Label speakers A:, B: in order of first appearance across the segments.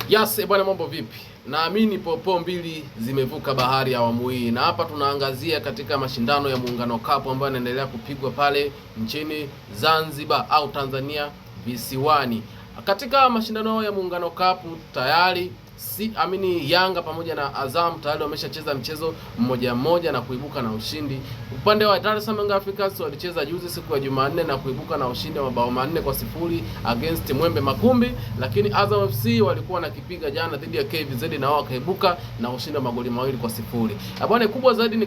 A: Yes, bwana mambo vipi? Naamini popo mbili zimevuka bahari ya awamu hii, na hapa tunaangazia katika mashindano ya Muungano Cup ambayo yanaendelea kupigwa pale nchini Zanzibar au Tanzania visiwani. Katika mashindano ya Muungano Cup tayari Yanga pamoja na Azam tayari wameshacheza mchezo mmoja na kuibuka na ushindi. Upande wa Dar es Salaam Africans walicheza juzi siku ya Jumanne na kuibuka na ushindi wa mabao 4-0 against Mwembe Makumbi, lakini Azam FC walikuwa nakipiga jana dhidi ya KVZ na wao wakaibuka na ushindi wa magoli 2-0. Habari kubwa zaidi ni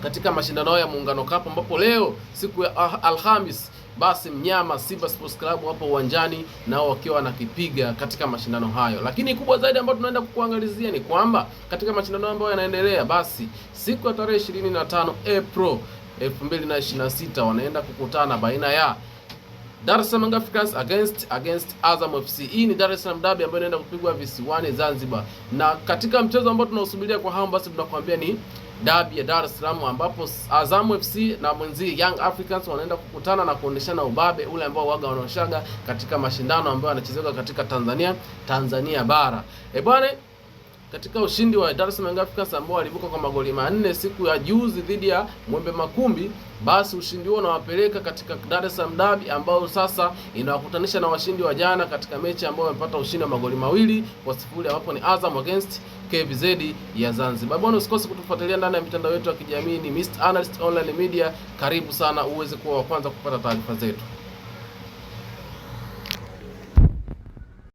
A: katika mashindano ya Muungano Cup ambapo leo siku ya Alhamis basi mnyama Simba Sports Club hapo uwanjani nao wakiwa wanakipiga katika mashindano hayo. Lakini kubwa zaidi ambayo tunaenda kukuangalizia ni kwamba katika mashindano ambayo yanaendelea, basi siku ya tarehe 25 April 2026 wanaenda kukutana baina ya Dar es Salaam Africans against Azam FC. Hii ni Dar es Salaam Derby ambayo inaenda kupigwa visiwani Zanzibar. Na katika mchezo ambao tunausubiria kwa hamu, basi tunakwambia ni Derby ya Dar es Salaam ambapo Azam FC na mwenzi Young Africans wanaenda kukutana na kuoneshana ubabe ule ambao waga wanaoshaga katika mashindano ambayo yanachezeka katika Tanzania bara. Bwana, katika ushindi wa Dar es Salaam Africans ambao walivuka kwa magoli 4 siku ya juzi dhidi ya Mwembe Makumbi, basi ushindi huo unawapeleka katika Dar es Salaam Derby ambao sasa inawakutanisha na washindi wa jana katika mechi ambao wamepata ushindi wa magoli 2-0 ambapo ni Azam against KVZ ya Zanzibar. Bwana, usikose kutufuatilia ndani ya mitandao yetu ya kijamii, ni Mr. Analyst Online Media. Karibu sana uweze kuwa wa kwanza kupata taarifa zetu.